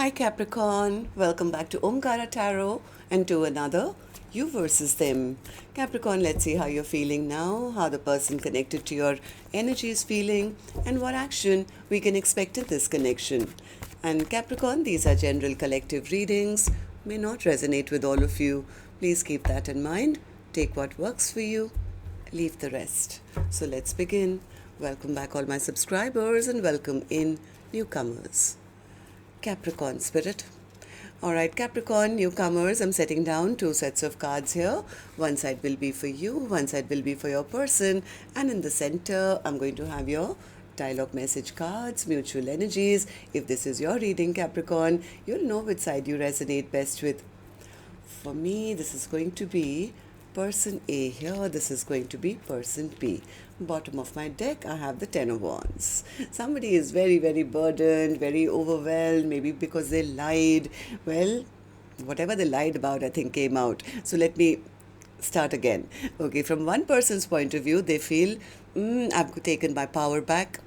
Hi Capricorn, welcome back to Omkaratarot and to another You versus Them. Capricorn, let's see how you're feeling now, how the person connected to your energy is feeling, and what action we can expect in this connection. And Capricorn, these are general collective readings, may not resonate with all of you. Please keep that in mind. Take what works for you, leave the rest. So let's begin. Welcome back all my subscribers and welcome in newcomers. Capricorn spirit. Alright, Capricorn newcomers, I'm setting down two sets of cards here. One side will be for you, one side will be for your person, and in the center I'm going to have your dialogue message cards, mutual energies. If this is your reading, Capricorn, you'll know which side you resonate best with. For me, this is going to be person A here, this is going to be person B. Bottom of my deck, I have the Ten of Wands. Somebody is very, very burdened, very overwhelmed, maybe because they lied. Well, whatever they lied about, I think came out. So let me start again. Okay, from one person's point of view, they feel, I've taken my power back.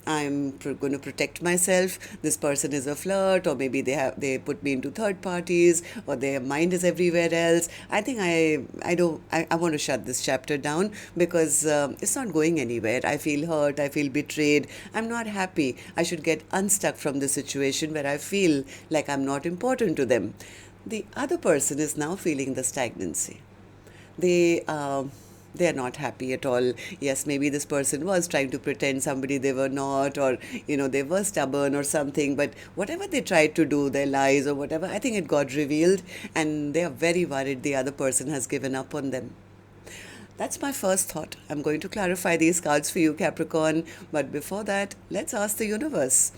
I'm going to protect myself. This person is a flirt, or maybe they put me into third parties, or their mind is everywhere else. I think I want to shut this chapter down because it's not going anywhere. I feel hurt. I feel betrayed. I'm not happy. I should get unstuck from the situation where I feel like I'm not important to them. The other person is now feeling the stagnancy. They are not happy at all. Yes, maybe this person was trying to pretend somebody they were not, or they were stubborn or something, but whatever they tried to do, their lies or whatever, I think it got revealed, and they are very worried the other person has given up on them. That's my first thought. I'm going to clarify these cards for you, Capricorn, but before that, let's ask the universe.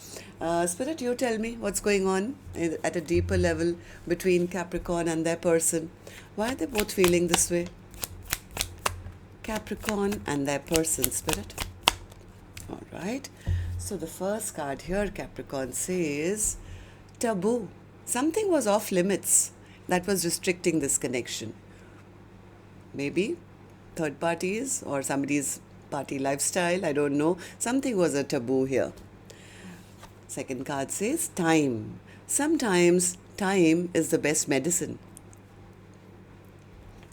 Spirit, you tell me what's going on at a deeper level between Capricorn and their person. Why are they both feeling this way? Capricorn and their person, Spirit. All right. So the first card here, Capricorn, says taboo. Something was off limits that was restricting this connection. Maybe third parties or somebody's party lifestyle. I don't know. Something was a taboo here. Second card says time. Sometimes time is the best medicine.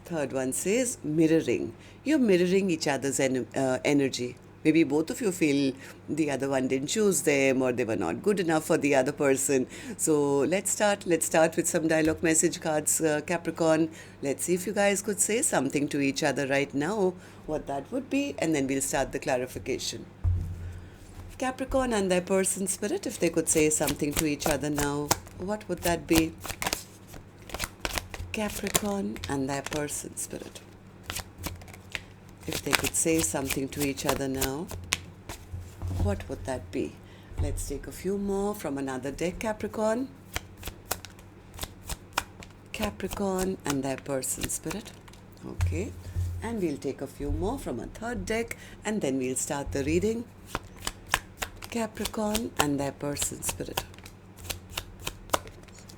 Third one says mirroring. You're mirroring each other's energy. Maybe both of you feel the other one didn't choose them, or they were not good enough for the other person. So let's start with some dialogue message cards, Capricorn. Let's see if you guys could say something to each other right now, what that would be, and then we'll start the clarification. Capricorn and their person, Spirit, if they could say something to each other now, what would that be? Capricorn and their person, Spirit. If they could say something to each other now, what would that be? Let's take a few more from another deck, Capricorn. Capricorn and their person, Spirit. Okay. And we'll take a few more from a third deck, and then we'll start the reading. Capricorn and their person, Spirit.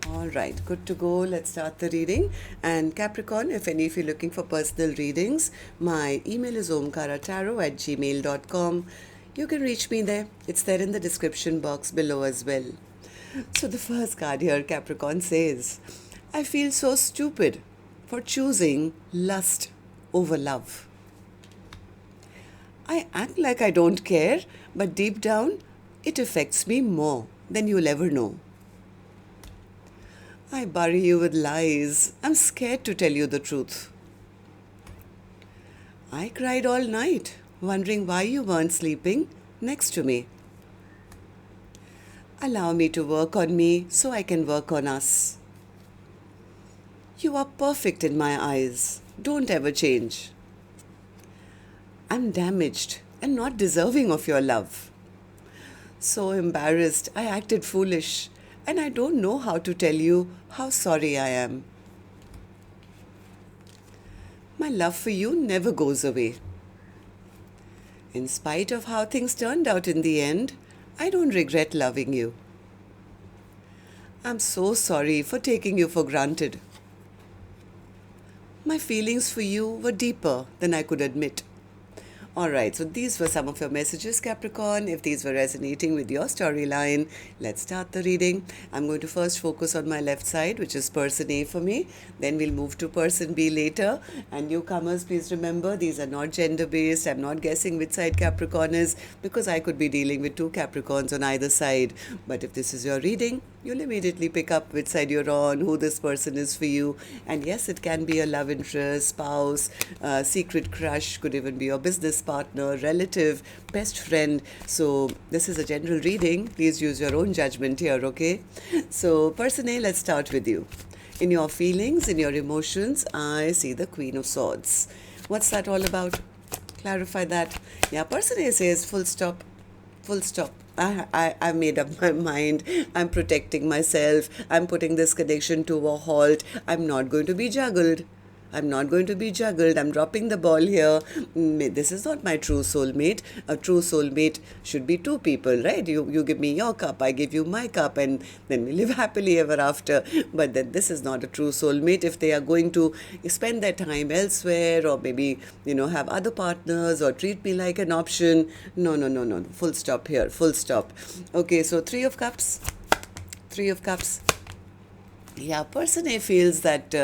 All right, good to go. Let's start the reading. And Capricorn, if any of you are looking for personal readings, my email is omkaratarot@gmail.com. You can reach me there. It's there in the description box below as well. So the first card here, Capricorn, says, I feel so stupid for choosing lust over love. I act like I don't care, but deep down, it affects me more than you'll ever know. I bury you with lies. I'm scared to tell you the truth. I cried all night, wondering why you weren't sleeping next to me. Allow me to work on me so I can work on us. You are perfect in my eyes. Don't ever change. I'm damaged and not deserving of your love. So embarrassed, I acted foolish. And I don't know how to tell you how sorry I am. My love for you never goes away. In spite of how things turned out in the end, I don't regret loving you. I'm so sorry for taking you for granted. My feelings for you were deeper than I could admit. Alright, so these were some of your messages, Capricorn. If these were resonating with your storyline, let's start the reading. I'm going to first focus on my left side, which is person A for me. Then we'll move to person B later. And newcomers, please remember, these are not gender-based. I'm not guessing which side Capricorn is, because I could be dealing with two Capricorns on either side. But if this is your reading, you'll immediately pick up which side you're on, who this person is for you. And yes, it can be a love interest, spouse, secret crush, could even be your business partner, relative, best friend. So this is a general reading. Please use your own judgment here, okay? So person A, let's start with you. In your feelings, in your emotions, I see the Queen of Swords. What's that all about? Clarify that. Yeah, person A says full stop. Full stop. I've made up my mind. I'm protecting myself. I'm putting this connection to a halt. I'm not going to be juggled. I'm not going to be juggled. I'm dropping the ball here. This is not my true soulmate. A true soulmate should be two people, right? You give me your cup, I give you my cup, and then we live happily ever after. But then this is not a true soulmate. If they are going to spend their time elsewhere, or maybe, have other partners, or treat me like an option. No. Full stop here. Full stop. Okay, so Three of Cups. Three of Cups. Yeah, person A feels that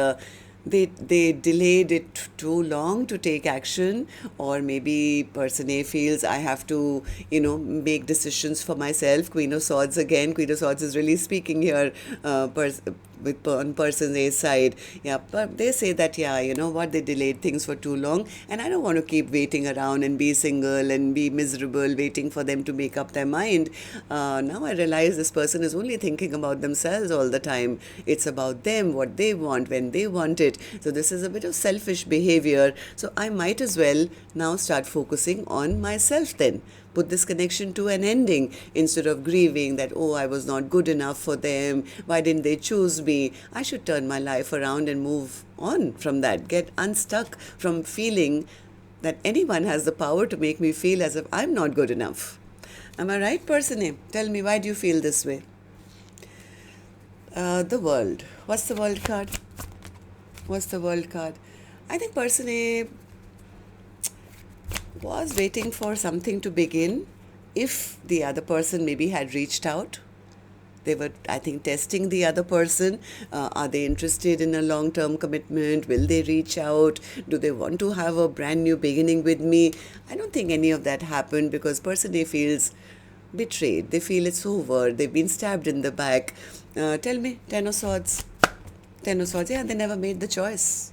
they delayed it too long to take action, or maybe person A feels I have to, make decisions for myself. Queen of Swords again. Queen of Swords is really speaking here on person A's side. Yeah, but they say that, they delayed things for too long, and I don't want to keep waiting around and be single and be miserable waiting for them to make up their mind. Now I realize this person is only thinking about themselves all the time. It's about them, what they want, when they want it. So this is a bit of selfish behavior. So I might as well now start focusing on myself then. Put this connection to an ending instead of grieving that, oh, I was not good enough for them. Why didn't they choose me? I should turn my life around and move on from that. Get unstuck from feeling that anyone has the power to make me feel as if I'm not good enough. Am I right, person A? Tell me, why do you feel this way? The World. What's the World card? What's the World card? I think person A was waiting for something to begin. If the other person maybe had reached out, they were, I think, testing the other person. Are they interested in a long-term commitment? Will they reach out? Do they want to have a brand new beginning with me? I don't think any of that happened, because person A feels betrayed. They feel it's over. They've been stabbed in the back. Tell me, Ten of Swords. Ten of Swords. Yeah, they never made the choice.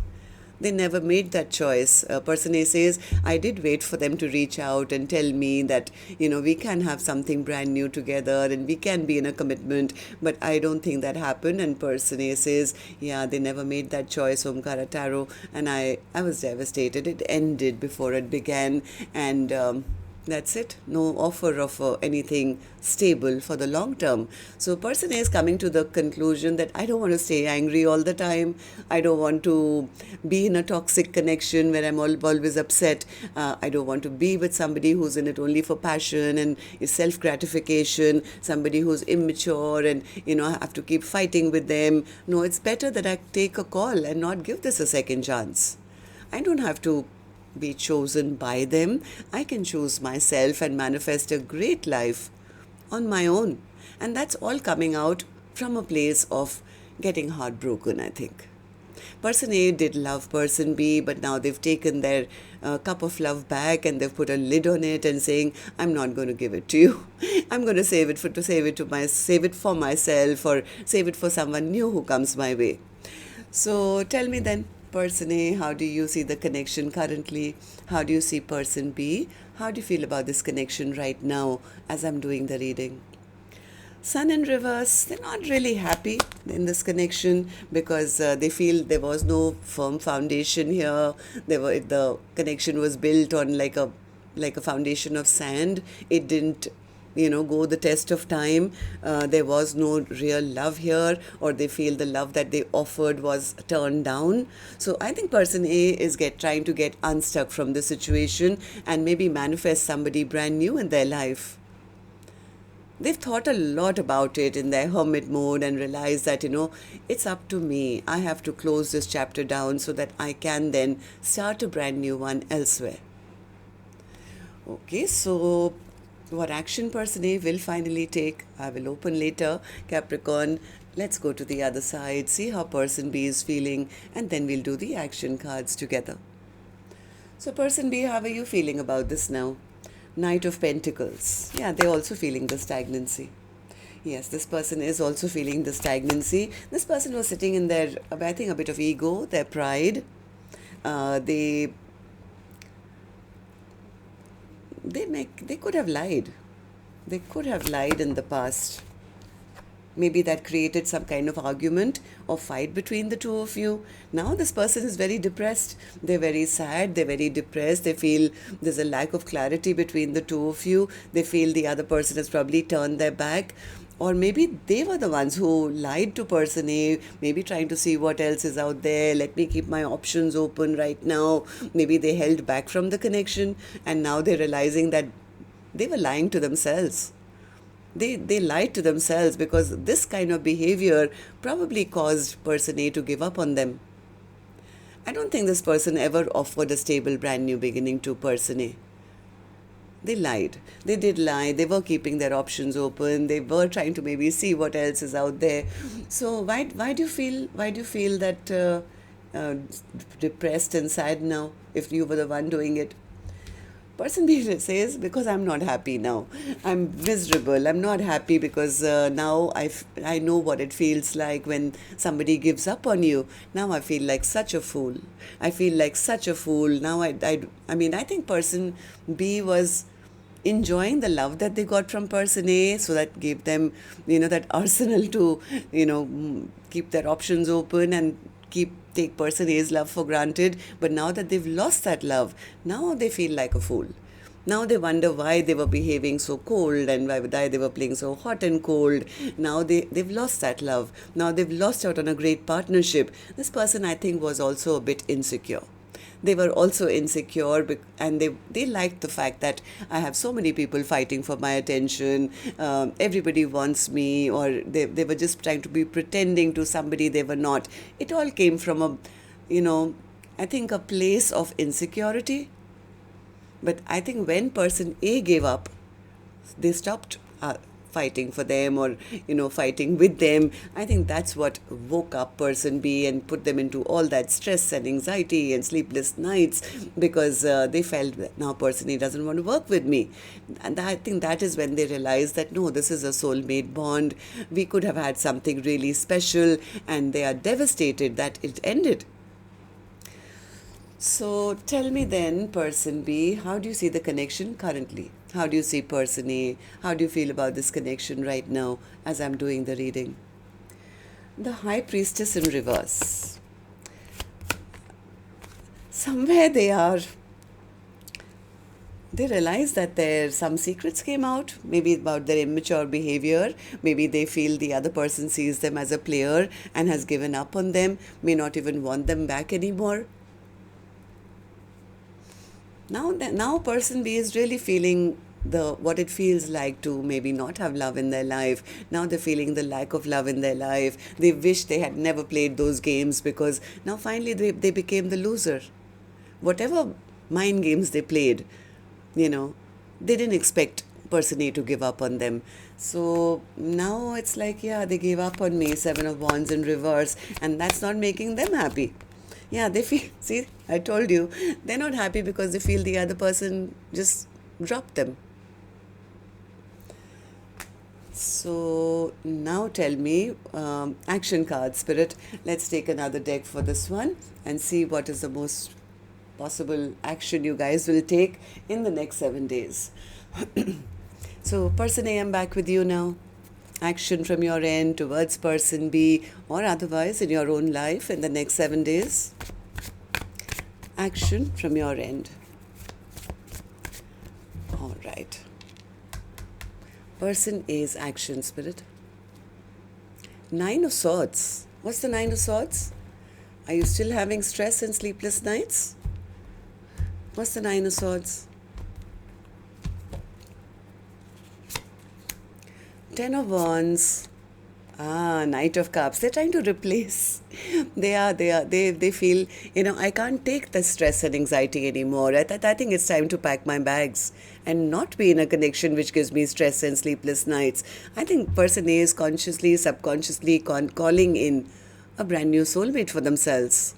They never made that choice. Person A says, I did wait for them to reach out and tell me that, we can have something brand new together and we can be in a commitment, but I don't think that happened. And person A says, yeah, they never made that choice, Omkaratarot, and I was devastated. It ended before it began, and that's it. No offer of anything stable for the long term. So person A is coming to the conclusion that I don't want to stay angry all the time. I don't want to be in a toxic connection where I'm always upset. I don't want to be with somebody who's in it only for passion and self-gratification, somebody who's immature and, I have to keep fighting with them. No, it's better that I take a call and not give this a second chance. I don't have to be chosen by them. I can choose myself and manifest a great life on my own. And that's all coming out from a place of getting heartbroken, I think. Person A did love person B, but now they've taken their cup of love back and they've put a lid on it and saying, I'm not going to give it to you. I'm going to save it for myself, or save it for someone new who comes my way. So tell me then, person A, how do you see the connection currently? How do you see person B? How do you feel about this connection right now as I'm doing the reading? Sun in reverse, they're not really happy in this connection because they feel there was no firm foundation here. The connection was built on like a foundation of sand. It didn't go the test of time. There was no real love here, or they feel the love that they offered was turned down. So I think person A is trying to get unstuck from the situation and maybe manifest somebody brand new in their life. They've thought a lot about it in their hermit mode and realized that, it's up to me. I have to close this chapter down so that I can then start a brand new one elsewhere. Okay, so what action person A will finally take, I will open later. Capricorn, let's go to the other side, see how person B is feeling, and then we'll do the action cards together. So person B, how are you feeling about this now? Knight of Pentacles. Yeah, they're also feeling the stagnancy. Yes, this person is also feeling the stagnancy. This person was sitting in their, I think, a bit of ego, their pride. They they could have lied. They could have lied in the past. Maybe that created some kind of argument or fight between the two of you. Now this person is very depressed. They're very sad. They're very depressed. They feel there's a lack of clarity between the two of you. They feel the other person has probably turned their back. Or maybe they were the ones who lied to person A, maybe trying to see what else is out there. Let me keep my options open right now. Maybe they held back from the connection, and now they're realizing that they were lying to themselves. They lied to themselves, because this kind of behavior probably caused person A to give up on them. I don't think this person ever offered a stable brand new beginning to person A. They lied. They did lie. They were keeping their options open. They were trying to maybe see what else is out there. So why do you feel that depressed and sad now, if you were the one doing it? Person B says, because I'm not happy now. I'm miserable. I'm not happy because now I know what it feels like when somebody gives up on you. Now I feel like such a fool. I feel like such a fool. Now I mean, I think person B was enjoying the love that they got from person A, so that gave them, that arsenal to, keep their options open and take person A's love for granted. But now that they've lost that love, now they feel like a fool. Now they wonder why they were behaving so cold and why they were playing so hot and cold. Now they've lost that love. Now they've lost out on a great partnership. This person, I think, was also a bit insecure. They were also insecure, and they liked the fact that I have so many people fighting for my attention. Everybody wants me, or they were just trying to be pretending to somebody they were not. It all came from I think a place of insecurity. But I think when person A gave up, they stopped fighting for them, or fighting with them. I think that's what woke up person B and put them into all that stress and anxiety and sleepless nights, because they felt that now person A doesn't want to work with me. And I think that is when they realized that no, this is a soulmate bond. We could have had something really special, and they are devastated that it ended. So tell me then, person B, how do you see the connection currently? How do you see person A? How do you feel about this connection right now as I'm doing the reading? The High Priestess in reverse. Somewhere they realize that some secrets came out, maybe about their immature behavior. Maybe they feel the other person sees them as a player and has given up on them, may not even want them back anymore. Now person B is really feeling what it feels like to maybe not have love in their life. Now they're feeling the lack of love in their life. They wish they had never played those games, because now finally they became the loser. Whatever mind games they played, they didn't expect person A to give up on them. So now it's like, yeah, they gave up on me, 7 of Wands in reverse, and that's not making them happy. Yeah, they feel, see, I told you, they're not happy because they feel the other person just dropped them. So now tell me, action card, Spirit. Let's take another deck for this one and see what is the most possible action you guys will take in the next 7 days. So person A, I'm back with you now. Action from your end towards person B, or otherwise in your own life in the next 7 days. Action from your end. All right. Person A's action, Spirit. 9 of Swords. What's the 9 of Swords? Are you still having stress and sleepless nights? What's the 9 of Swords? 10 of Wands. Knight of Cups. They're trying to replace. They feel, I can't take the stress and anxiety anymore. I think it's time to pack my bags. and not be in a connection which gives me stress and sleepless nights. I think person A is consciously, subconsciously calling in a brand new soulmate for themselves,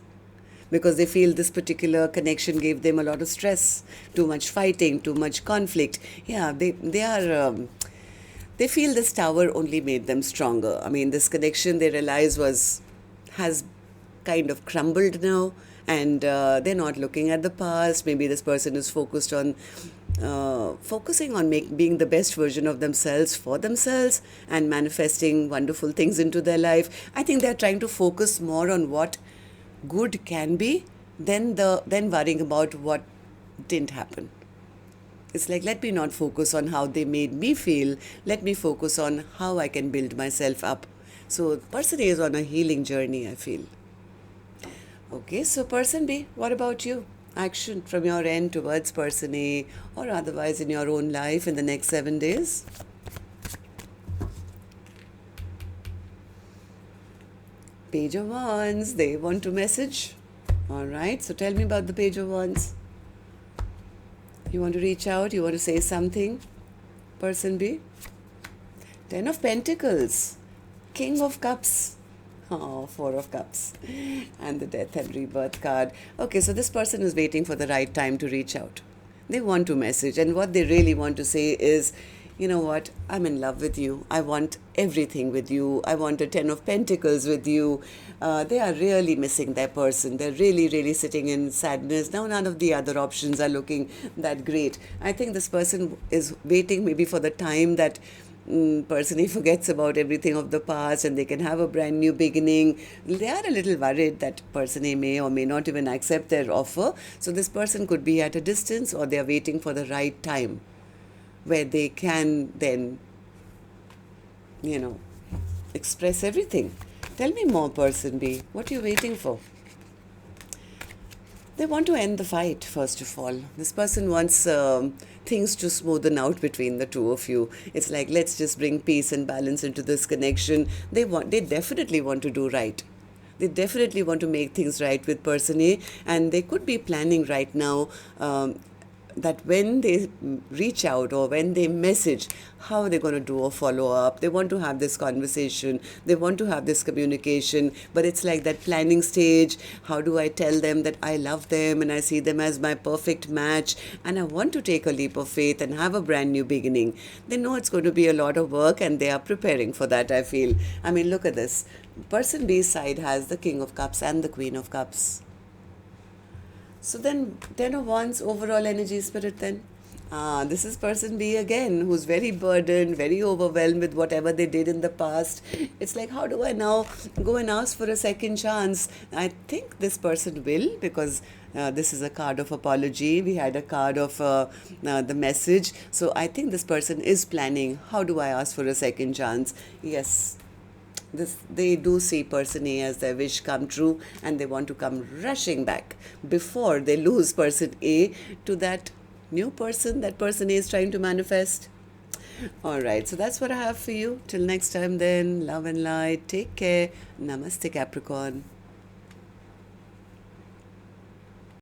because they feel this particular connection gave them a lot of stress, too much fighting, too much conflict. Yeah, they feel this tower only made them stronger. I mean, this connection they realize has kind of crumbled now, and they're not looking at the past. Maybe this person is focusing on being the best version of themselves for themselves and manifesting wonderful things into their life. I think they're trying to focus more on what good can be than worrying about what didn't happen. It's like, let me not focus on how they made me feel. Let me focus on how I can build myself up. So person A is on a healing journey, I feel. Okay, so person B, what about you? Action from your end towards person A or otherwise in your own life in the next 7 days. Page of Wands, they want to message. All right, so tell me about the Page of Wands. You want to reach out? You want to say something? Person B. 10 of Pentacles. King of Cups. Oh, 4 of Cups. And the Death and Rebirth card. Okay, so this person is waiting for the right time to reach out. They want to message. And what they really want to say is, you know what, I'm in love with you. I want everything with you. I want a 10 of Pentacles with you. They are really missing their person. They're really, really sitting in sadness. Now, none of the other options are looking that great. I think this person is waiting maybe for the time that person A forgets about everything of the past and they can have a brand new beginning. They are a little worried that person A may or may not even accept their offer. So this person could be at a distance, or they are waiting for the right time where they can then, express everything. Tell me more, person B. What are you waiting for? They want to end the fight, first of all. This person wants things to smoothen out between the two of you. It's like, let's just bring peace and balance into this connection. They definitely want to do right. They definitely want to make things right with person A, and they could be planning right now that when they reach out or when they message, how they're going to do a follow-up. They want to have this conversation. They want to have this communication. But it's like that planning stage. How do I tell them that I love them and I see them as my perfect match and I want to take a leap of faith and have a brand new beginning? They know it's going to be a lot of work and they are preparing for that, I feel. I mean, look at this. Person B's side has the King of Cups and the Queen of Cups. So then 10 of Wands, overall energy, spirit then. This is person B again, who's very burdened, very overwhelmed with whatever they did in the past. It's like, how do I now go and ask for a second chance? I think this person will, because this is a card of apology. We had a card of the message. So I think this person is planning, how do I ask for a second chance? Yes. They do see person A as their wish come true, and they want to come rushing back before they lose person A to that new person that person A is trying to manifest. All right, so that's what I have for you. Till next time then, love and light. Take care. Namaste, Capricorn.